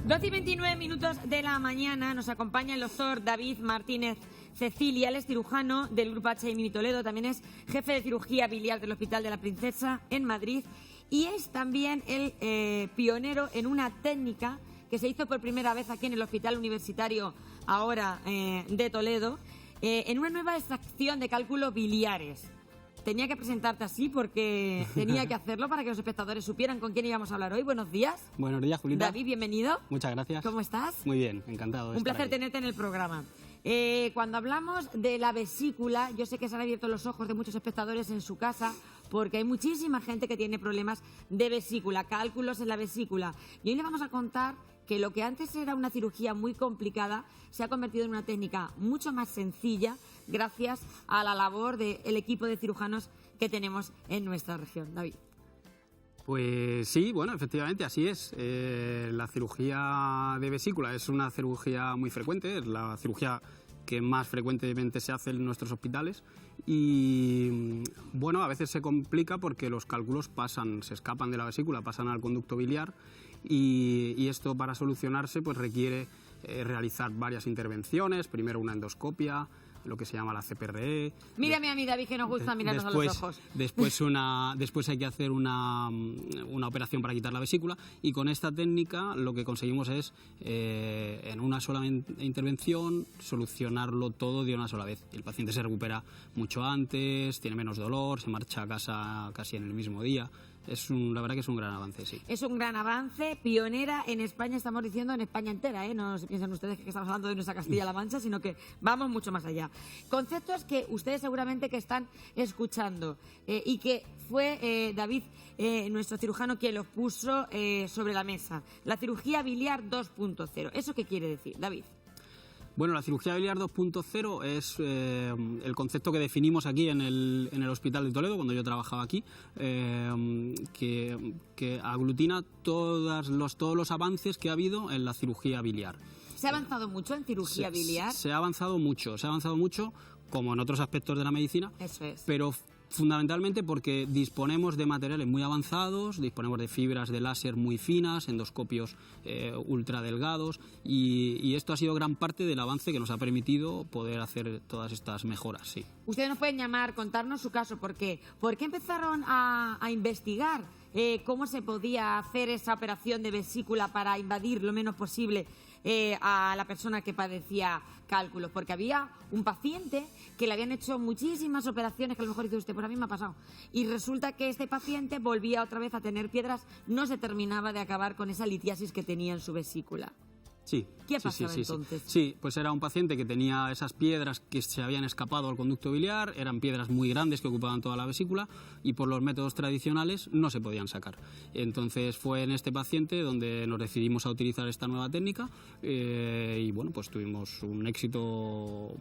12:29 de la mañana nos acompaña el doctor David Martínez Cecilia. Él es cirujano del Grupo HMI Toledo, también es jefe de cirugía biliar del Hospital de la Princesa en Madrid y es también el pionero en una técnica que se hizo por primera vez aquí en el Hospital Universitario ahora de Toledo, en una nueva extracción de cálculos biliares. Tenía que presentarte así porque tenía que hacerlo para que los espectadores supieran con quién íbamos a hablar hoy. Buenos días. Buenos días, Julita. David, bienvenido. Muchas gracias. ¿Cómo estás? Muy bien, encantado de Un estar placer ahí. tenerte en el programa. Cuando hablamos de la vesícula, yo sé que se han abierto los ojos de muchos espectadores en su casa porque hay muchísima gente que tiene problemas de vesícula, cálculos en la vesícula. Y hoy le vamos a contar que lo que antes era una cirugía muy complicada se ha convertido en una técnica mucho más sencilla gracias a la labor del equipo de cirujanos que tenemos en nuestra región. David. Pues sí, bueno, efectivamente, así es. La cirugía de vesícula es una cirugía muy frecuente, es la cirugía que más frecuentemente se hace en nuestros hospitales y, bueno, a veces se complica porque los cálculos se escapan de la vesícula, pasan al conducto biliar y esto para solucionarse pues requiere realizar varias intervenciones, primero una endoscopia, lo que se llama la CPRE. Mírame a mí, David, que nos gusta mirarnos a los ojos. Después hay que hacer una operación para quitar la vesícula y con esta técnica lo que conseguimos es, en una sola intervención, solucionarlo todo de una sola vez. El paciente se recupera mucho antes, tiene menos dolor, se marcha a casa casi en el mismo día. La verdad que es un gran avance, sí. Es un gran avance, pionera en España, estamos diciendo en España entera, ¿eh? No se piensen ustedes que estamos hablando de nuestra Castilla-La Mancha, sino que vamos mucho más allá. Conceptos que ustedes seguramente que están escuchando y que fue David, nuestro cirujano, quien los puso sobre la mesa. La cirugía biliar 2.0. ¿Eso qué quiere decir, David? Bueno, la cirugía biliar 2.0 es el concepto que definimos aquí en el Hospital de Toledo, cuando yo trabajaba aquí, que aglutina todos los avances que ha habido en la cirugía biliar. ¿Se ha avanzado mucho en cirugía biliar? Se ha avanzado mucho, como en otros aspectos de la medicina. Eso es. Pero fundamentalmente porque disponemos de materiales muy avanzados, disponemos de fibras de láser muy finas, endoscopios ultra delgados y esto ha sido gran parte del avance que nos ha permitido poder hacer todas estas mejoras, sí. Ustedes nos pueden llamar, contarnos su caso, ¿por qué empezaron a investigar cómo se podía hacer esa operación de vesícula para invadir lo menos posible a la persona que padecía cálculos? Porque había un paciente que le habían hecho muchísimas operaciones, que a lo mejor dice usted, pues a mí me ha pasado, y resulta que este paciente volvía otra vez a tener piedras, no se terminaba de acabar con esa litiasis que tenía en su vesícula. Sí. ¿Qué pasaba entonces? Sí, pues era un paciente que tenía esas piedras que se habían escapado al conducto biliar, eran piedras muy grandes que ocupaban toda la vesícula y por los métodos tradicionales no se podían sacar. Entonces fue en este paciente donde nos decidimos a utilizar esta nueva técnica y bueno, pues tuvimos un éxito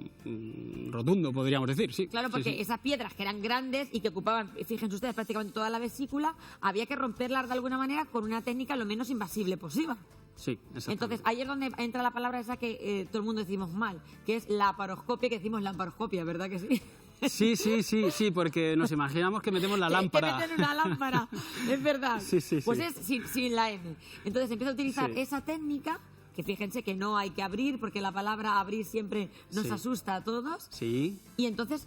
rotundo, podríamos decir, sí. Claro, porque esas piedras que eran grandes y que ocupaban, fíjense ustedes, prácticamente toda la vesícula, había que romperlas de alguna manera con una técnica lo menos invasible posible. Sí, exactamente. Entonces, ahí es donde entra la palabra esa que todo el mundo decimos mal, que es la laparoscopia, que decimos laparoscopia, ¿verdad que sí? Sí, porque nos imaginamos que metemos la lámpara. Que meten una lámpara, es verdad. Sí. Pues es sin la M. Entonces empieza a utilizar esa técnica, que fíjense que no hay que abrir, porque la palabra abrir siempre nos asusta a todos. Sí. Y entonces,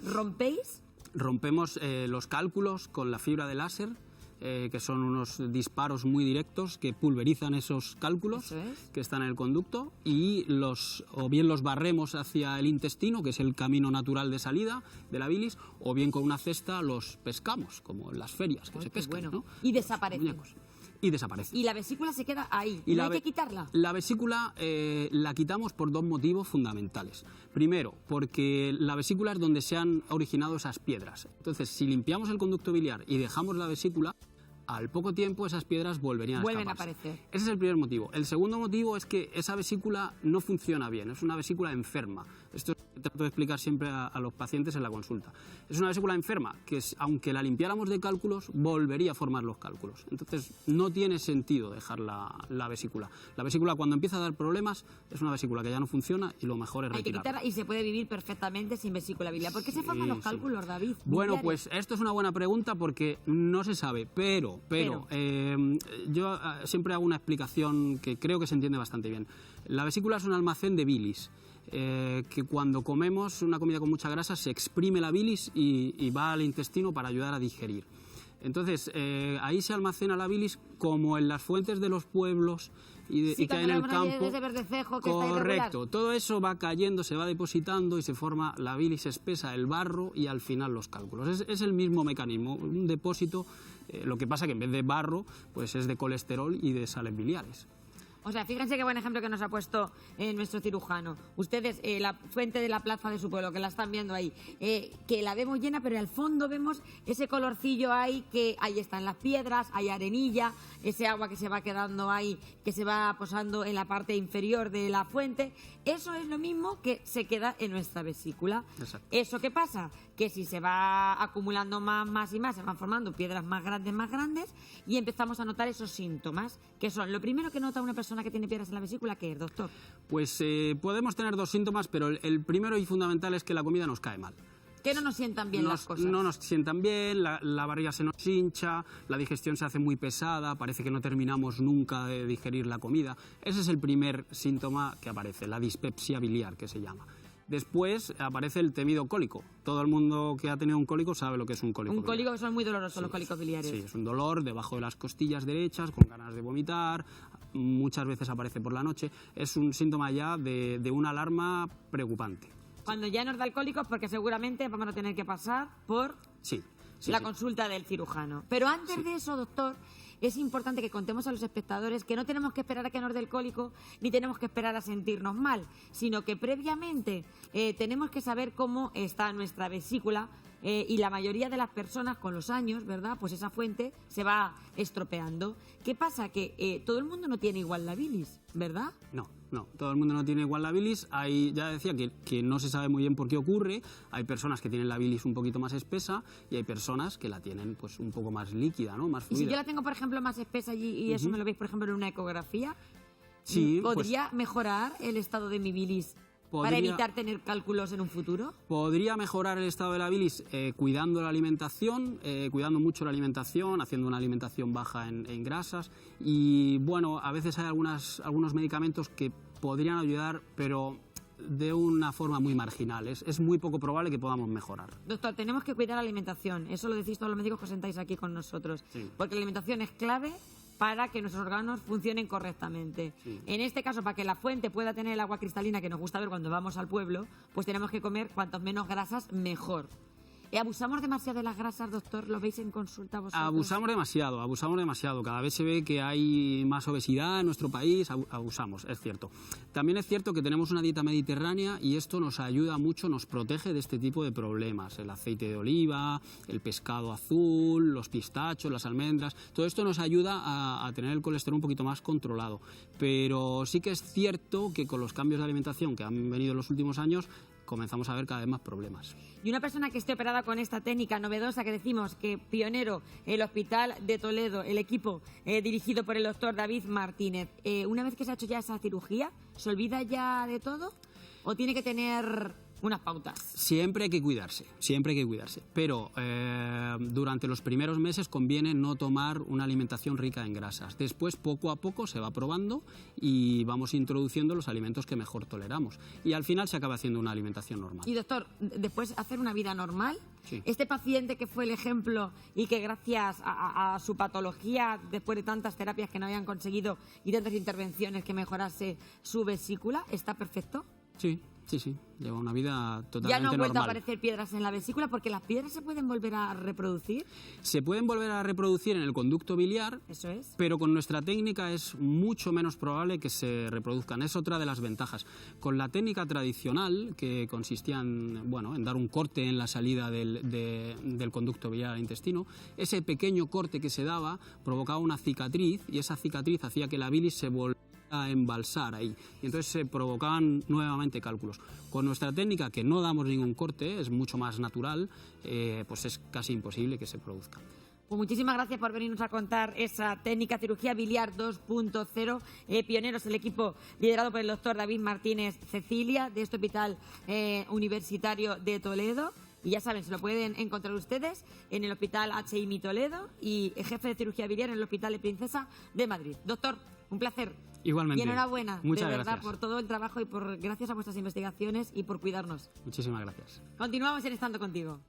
rompemos los cálculos con la fibra de láser, que son unos disparos muy directos que pulverizan esos cálculos que están en el conducto y o bien los barremos hacia el intestino, que es el camino natural de salida de la bilis, o bien con una cesta los pescamos, como en las ferias que se pescan, ¿no? Y desaparecen. Y desaparece. Y la vesícula se queda ahí. Y ¿No hay que quitarla? La vesícula la quitamos por dos motivos fundamentales. Primero, porque la vesícula es donde se han originado esas piedras. Entonces, si limpiamos el conducto biliar y dejamos la vesícula, al poco tiempo esas piedras vuelven a aparecer. Ese es el primer motivo. El segundo motivo es que esa vesícula no funciona bien, es una vesícula enferma. Esto trato de explicar siempre a los pacientes en la consulta. Es una vesícula enferma que, aunque la limpiáramos de cálculos, volvería a formar los cálculos. Entonces, no tiene sentido dejar la vesícula. La vesícula, cuando empieza a dar problemas, es una vesícula que ya no funciona y lo mejor es retirarla. Hay que quitarla y se puede vivir perfectamente sin vesícula biliar. ¿Por qué se forman los cálculos, David? Bueno, pues esto es una buena pregunta porque no se sabe, pero yo siempre hago una explicación que creo que se entiende bastante bien. La vesícula es un almacén de bilis. Que cuando comemos una comida con mucha grasa se exprime la bilis y va al intestino para ayudar a digerir. Entonces, ahí se almacena la bilis como en las fuentes de los pueblos y que hay en el campo. Correcto, todo eso va cayendo, se va depositando y se forma la bilis espesa, el barro y al final los cálculos. Es el mismo mecanismo, un depósito, lo que pasa que en vez de barro pues es de colesterol y de sales biliares. O sea, fíjense qué buen ejemplo que nos ha puesto nuestro cirujano. Ustedes, la fuente de la plaza de su pueblo, que la están viendo ahí, que la vemos llena, pero al fondo vemos ese colorcillo ahí, que ahí están las piedras, hay arenilla, ese agua que se va quedando ahí, que se va posando en la parte inferior de la fuente. Eso es lo mismo que se queda en nuestra vesícula. Exacto. ¿Eso qué pasa? Que si se va acumulando más y más, se van formando piedras más grandes, y empezamos a notar esos síntomas, que son lo primero que nota una persona que tiene piedras en la vesícula. ¿Qué es, doctor? Pues podemos tener dos síntomas, pero el primero y fundamental es que la comida nos cae mal. Que no nos sientan bien las cosas. No nos sientan bien, la barriga se nos hincha, la digestión se hace muy pesada, parece que no terminamos nunca de digerir la comida. Ese es el primer síntoma que aparece, la dispepsia biliar, que se llama. Después aparece el temido cólico. Todo el mundo que ha tenido un cólico sabe lo que es un cólico. Un cólico que son muy dolorosos, los cólicos biliares. Sí, es un dolor debajo de las costillas derechas, con ganas de vomitar, muchas veces aparece por la noche. Es un síntoma ya de una alarma preocupante. Cuando ya nos da el cólico es porque seguramente vamos a tener que pasar por la consulta del cirujano. Pero antes de eso, doctor, es importante que contemos a los espectadores que no tenemos que esperar a que nos dé el cólico ni tenemos que esperar a sentirnos mal, sino que previamente tenemos que saber cómo está nuestra vesícula, y la mayoría de las personas con los años, ¿verdad? Pues esa fuente se va estropeando. ¿Qué pasa? Que todo el mundo no tiene igual la bilis, ¿verdad? No, todo el mundo no tiene igual la bilis. Ya decía que no se sabe muy bien por qué ocurre. Hay personas que tienen la bilis un poquito más espesa y hay personas que la tienen pues un poco más líquida, ¿no? Más fluida. Y si yo la tengo, por ejemplo, más espesa y eso me lo veis, por ejemplo, en una ecografía, sí, ¿podría mejorar el estado de mi bilis para evitar tener cálculos en un futuro? Podría mejorar el estado de la bilis cuidando la alimentación, cuidando mucho la alimentación, haciendo una alimentación baja en grasas. Y bueno, a veces hay algunos medicamentos que podrían ayudar, pero de una forma muy marginal. Es muy poco probable que podamos mejorar. Doctor, tenemos que cuidar la alimentación. Eso lo decís todos los médicos que os sentáis aquí con nosotros. Sí. Porque la alimentación es clave para que nuestros órganos funcionen correctamente. Sí. En este caso, para que la fuente pueda tener el agua cristalina que nos gusta ver cuando vamos al pueblo, pues tenemos que comer cuantos menos grasas, mejor. ¿Abusamos demasiado de las grasas, doctor? ¿Lo veis en consulta vosotros? Abusamos demasiado. Cada vez se ve que hay más obesidad en nuestro país, abusamos, es cierto. También es cierto que tenemos una dieta mediterránea y esto nos ayuda mucho, nos protege de este tipo de problemas. El aceite de oliva, el pescado azul, los pistachos, las almendras, todo esto nos ayuda a tener el colesterol un poquito más controlado. Pero sí que es cierto que con los cambios de alimentación que han venido en los últimos años, comenzamos a ver cada vez más problemas. Y una persona que esté operada con esta técnica novedosa que decimos que pionero el Hospital de Toledo, el equipo dirigido por el doctor David Martínez, una vez que se ha hecho ya esa cirugía, ¿se olvida ya de todo o tiene que tener unas pautas? Siempre hay que cuidarse, pero durante los primeros meses conviene no tomar una alimentación rica en grasas. Después, poco a poco, se va probando y vamos introduciendo los alimentos que mejor toleramos. Y al final se acaba haciendo una alimentación normal. Y doctor, después hacer una vida normal. Sí. Este paciente que fue el ejemplo y que gracias a su patología, después de tantas terapias que no habían conseguido y tantas intervenciones que mejorase su vesícula, ¿está perfecto? Sí. Lleva una vida totalmente normal. ¿Ya no han vuelto a aparecer piedras en la vesícula? Porque las piedras se pueden volver a reproducir. Se pueden volver a reproducir en el conducto biliar. Eso es. Pero con nuestra técnica es mucho menos probable que se reproduzcan. Es otra de las ventajas. Con la técnica tradicional, que consistía en dar un corte en la salida del conducto biliar al intestino, ese pequeño corte que se daba provocaba una cicatriz y esa cicatriz hacía que la bilis se volviera a embalsar ahí y entonces se provocaban nuevamente cálculos. Con nuestra técnica, que no damos ningún corte, es mucho más natural, pues es casi imposible que se produzca. Pues muchísimas gracias por venirnos a contar esa técnica cirugía biliar 2.0. Pioneros el equipo liderado por el doctor David Martínez Cecilia de este Hospital Universitario de Toledo. Y ya saben, se lo pueden encontrar ustedes en el Hospital HIMI Toledo y jefe de cirugía biliar en el Hospital de Princesa de Madrid. Doctor, un placer. Igualmente. Y enhorabuena, Muchas de verdad, gracias. por todo el trabajo y gracias a vuestras investigaciones y por cuidarnos. Muchísimas gracias. Continuamos en Estando Contigo.